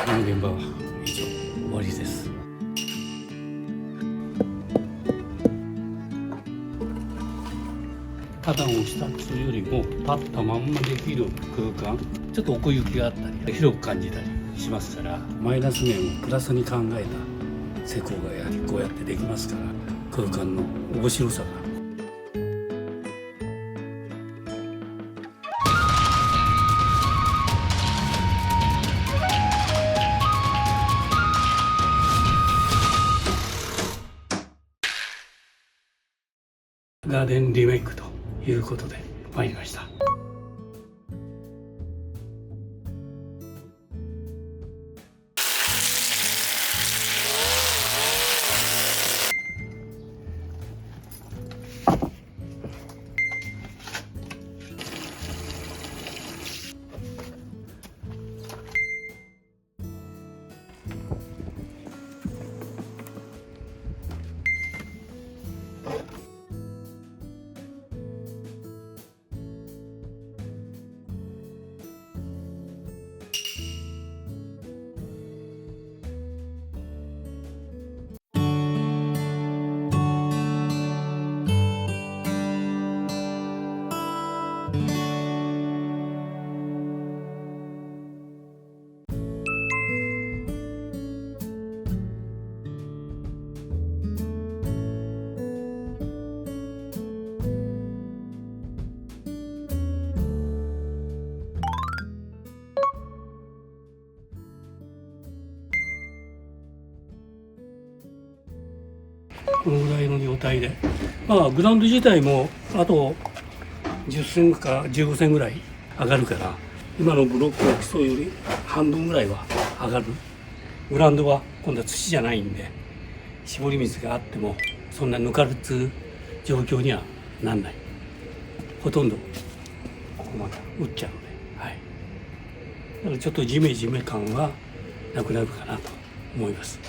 この現場は以上終わりです。花壇をしたつよりも立ったまんまできる空間、ちょっと奥行きがあったり広く感じたりしますから、マイナス面をプラスに考えた施工がやはりこうやってできますから、空間の面白さがガーデンリメイクということで参りました。このぐらいの状態で、グラウンド自体もあと10センか15センぐらい上がるから、今のブロックの基礎より半分ぐらいは上がる。グラウンドは今度は土じゃないんで、絞り水があってもそんなぬかるつ状況にはなんない。ほとんどここまで打っちゃうので、だからちょっとジメジメ感はなくなるかなと思います。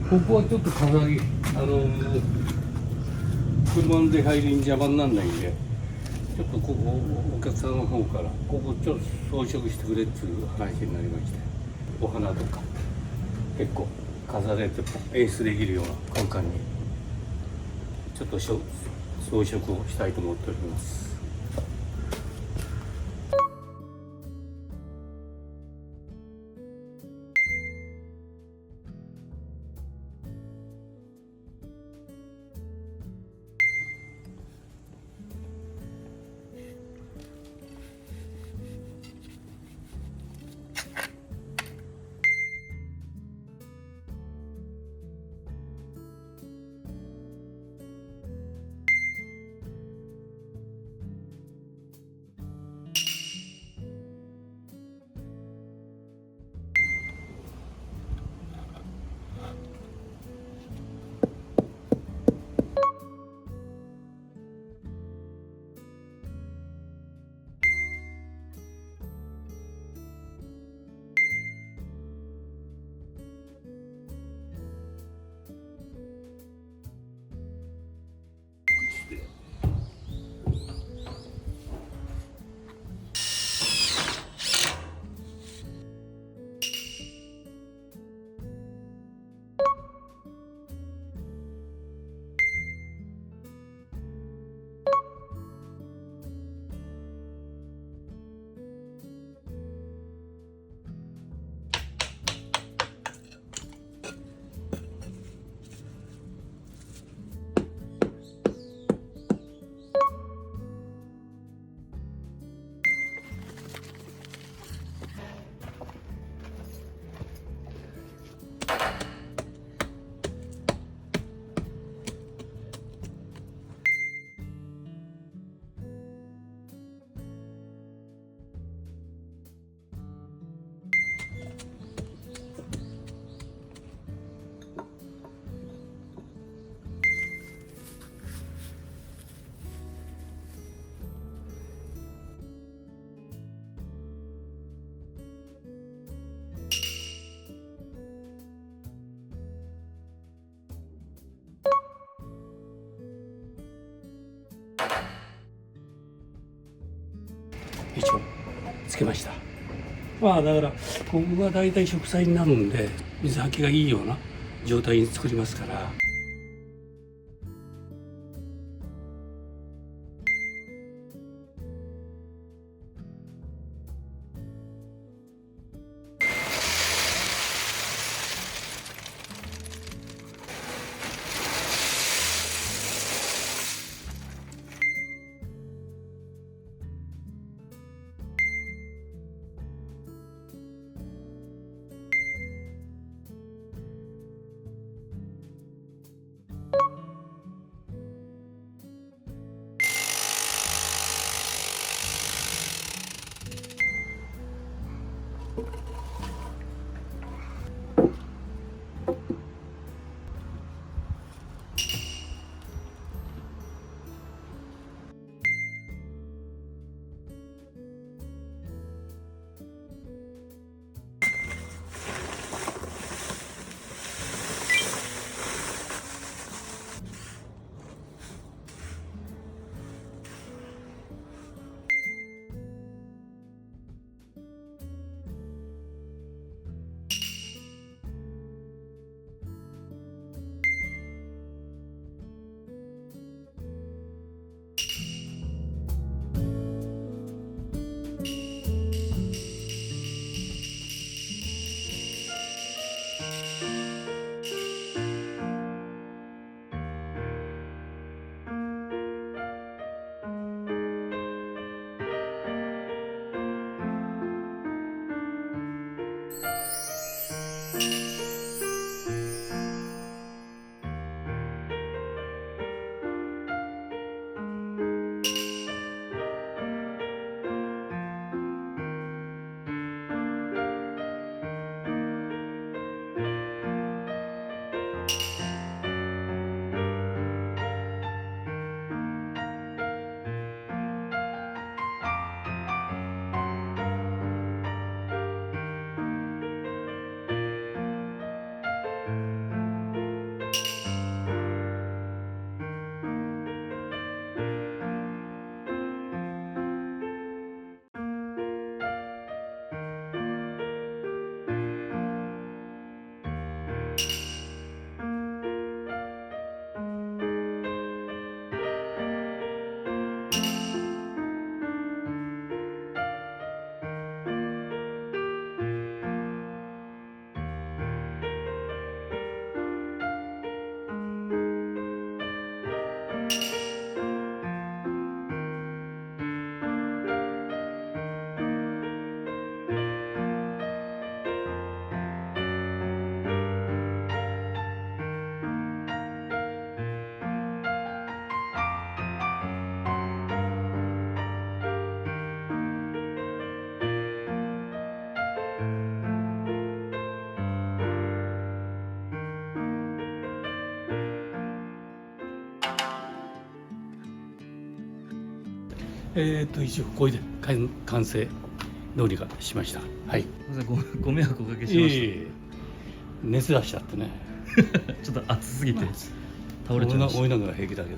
ここはちょっと飾り、車の出入りに邪魔にならないんで、ちょっとここお客さんの方からここちょっと装飾してくれっていう話になりまして、お花とか結構飾れて演出できるような空間にちょっと装飾をしたいと思っております。一応つけました。まあだからここが大体植栽になるんで水はけがいいような状態に作りますから。一応これで完成どうにかしました。はい。ご迷惑おかけしまし熱出しちゃってね。た。ちょっと暑すぎて倒れちゃいました。追いながら平気だけど。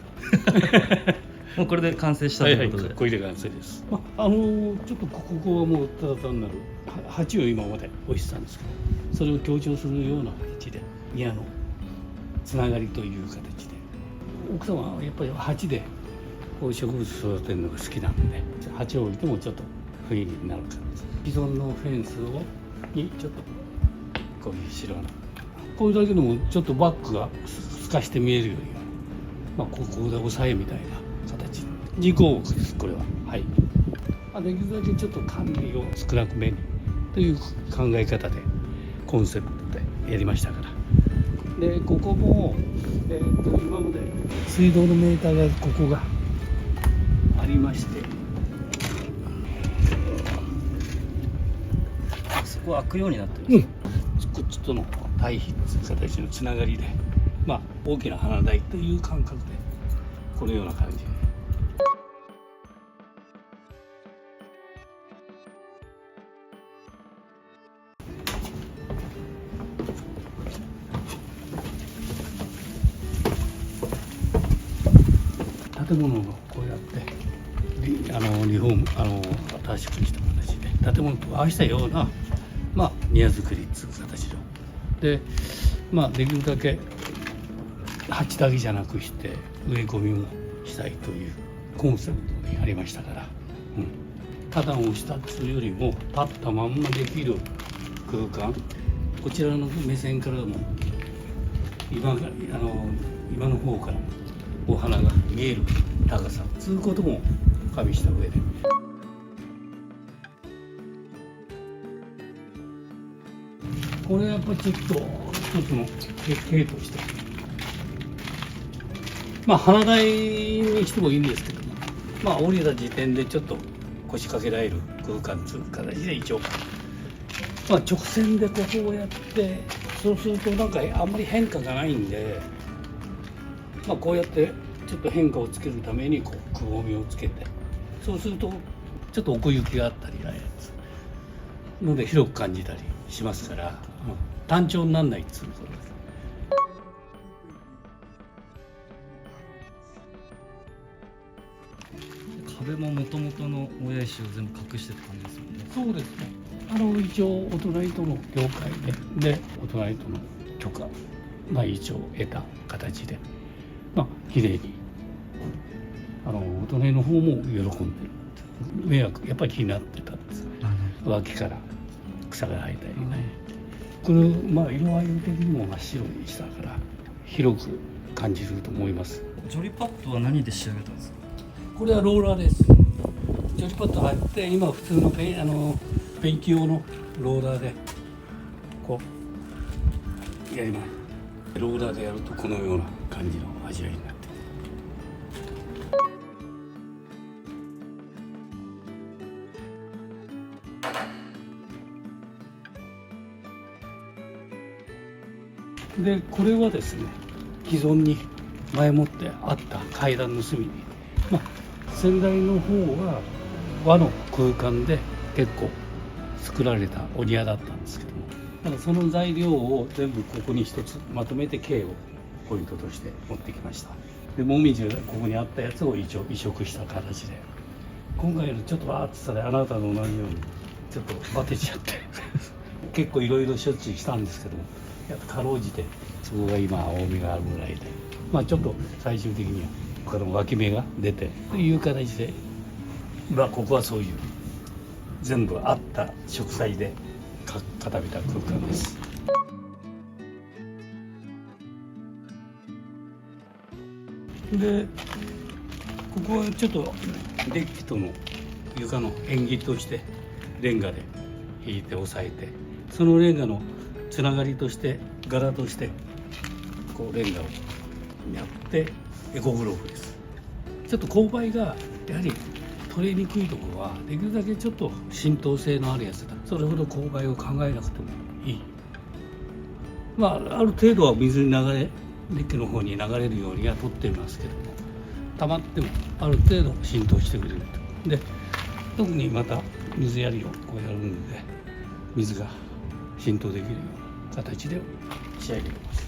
もうこれで完成したということで。これで完成です。ちょっとここはもうただ単なる鉢を今まで置いてたんですけど、それを強調するような形で庭のつながりという形で、奥様はやっぱり鉢でこう植物育てるのが好きなので、鉢を置いてもちょっと雰囲気になる感じ。既存のフェンスにちょっとこういう白のこれだけでもちょっとバックが透かして見えるように、ここで抑えみたいな形人工木です。これははい。できるだけちょっと管理を少なくめにという考え方でコンセプトでやりましたから。でここも、今まで水道のメーターがここがありまして、そこは開くようになってるんですか？こっちとの対比という形のつながりで、大きな花台という感覚でこのような感じで。建物のこうやってリフォーム短縮した形で建物と合わせたような、庭造りっていう形で、できるだけ鉢だけじゃなくして植え込みもしたいというコンセプトにありましたから、花壇をしたつよりも立ったまんまできる空間、こちらの目線からも今の方からお花が見える高さということも加味した上で。これやっぱりちょっと一つの設計として花台にしてもいいんですけども、降りた時点でちょっと腰掛けられる空間という形で一応、直線でここをやって、そうするとなんかあんまり変化がないんで、こうやってちょっと変化をつけるためにくぼみをつけて、そうするとちょっと奥行きがあったりので広く感じたりしますから、単調にならないっていうことです。壁も元々の親石を全部隠してって感じですもんね。そうですね。一応お隣との了解でお隣との許可、一応得た形で、綺麗にお隣の方も喜んでる。迷惑やっぱり気になってたんです。脇から草が生えたりね。これ色合い的にも真っ白にしたから広く感じると思います。ジョリパッドは何で仕上げたんですか？これはローラーです。ジョリパッド入って今普通のペンキ用のローラーでこうやります。ローラーでやるとこのような感じの味わいになってで、これはですね、既存に前もってあった階段の隅に、先代の方は和の空間で結構作られたお庭だったんですけども、ただその材料を全部ここに一つまとめてKをポイントとして持ってきました。で、もみじがここにあったやつを一応移植した形で、今回のちょっと暑さであなたと同じようにちょっとバテちゃって結構いろいろ処置したんですけども、やっぱかろうじてそこが今青みがあるぐらいで、ちょっと最終的には他の脇芽が出てという形で、ここはそういう全部あった植栽で固めた空間です。で、ここはちょっとデッキとの床の縁起としてレンガで引いて押さえて、そのレンガのつながりとして柄としてこうレンガをやってエコグローブです。ちょっと勾配がやはり取れにくいところはできるだけちょっと浸透性のあるやつだ。それほど勾配を考えなくてもいい。ある程度は水に流れ、デッキの方に流れるようには取っていますけども、溜まってもある程度浸透してくれると。で、特にまた水やりをこうやるので水が浸透できるような形で仕上げています。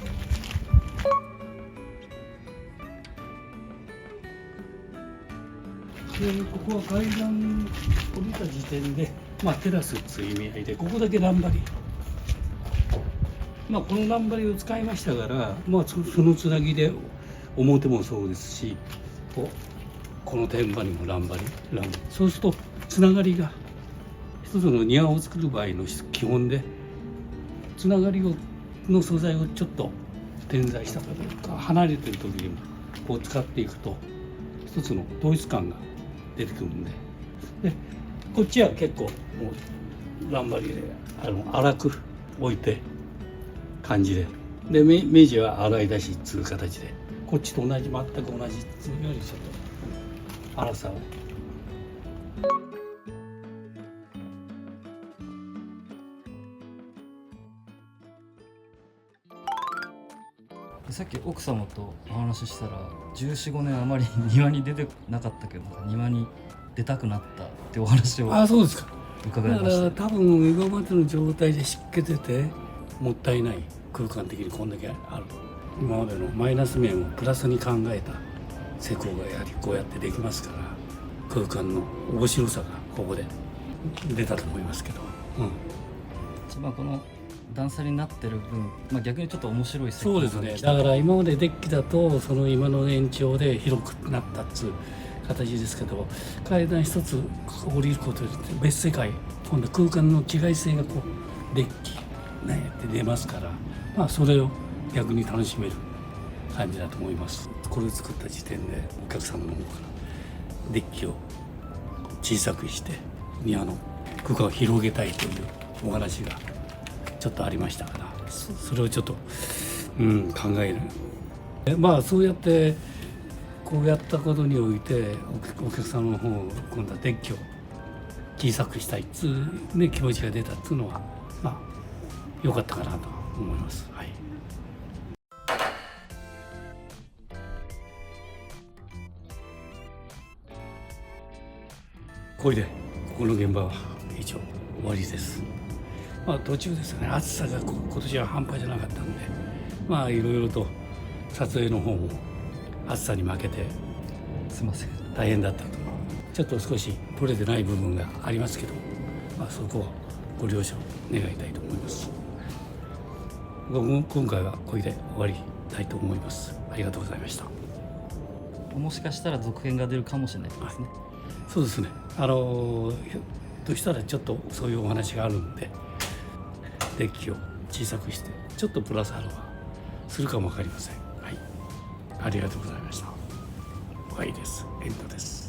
で、ここは階段降りた時点で、テラスという意味合いで、ここだけ段張り、この段張りを使いましたから、そのつなぎで表もそうですし、この天板にも段張り、そうするとつながりが一つの庭を作る場合の基本で、つながりの素材をちょっと点在したかというか離れてる時にもこう使っていくと一つの統一感が出てくるんで、こっちは結構もう段張りで粗く置いて感じで、目地は洗い出しっつう形で、こっちと同じ全く同じっつうよりちょっと粗さを。さっき奥様とお話ししたら14、15年あまり庭に出てなかったけど庭に出たくなったってお話をそうですか。伺いました。だから多分今までの状態で湿気出てもったいない、空間的にこんだけある。今までのマイナス面をプラスに考えた施工がやはりこうやってできますから、空間の面白さがここで出たと思いますけど、まあこの段差になってる分、まあ、逆にちょっと面白い設計そうですね。だから今までデッキだとその今の延長で広くなったっつう形ですけど、階段一つ降りることで別世界、今度空間の違い性がこうデッキねって出ますから、まあそれを逆に楽しめる感じだと思います。これを作った時点でお客様の方からデッキを小さくして庭の空間を広げたいというお話がちょっとありましたから、それをちょっと、考える。まあそうやってこうやったことにおいてお客さんの方を今度はデッキを小さくしたいっつう、ね、気持ちが出たっつうのはまあ良かったかなと思います。はい。これでここの現場は一応終わりです。まあ途中ですね、暑さが今年は半端じゃなかったんで、まあいろいろと撮影の方も暑さに負けてすいません。大変だったと、ちょっと少し撮れてない部分がありますけど、まあそこはご了承願いたいと思います。今回はこれで終わりたいと思います。ありがとうございました。もしかしたら続編が出るかもしれないですね。そうですね。ひょっとしたらちょっとそういうお話があるんで、デッキを小さくしてちょっとプラスアルファするかもわかりません。はい。ありがとうございました。終わりです。エンドです。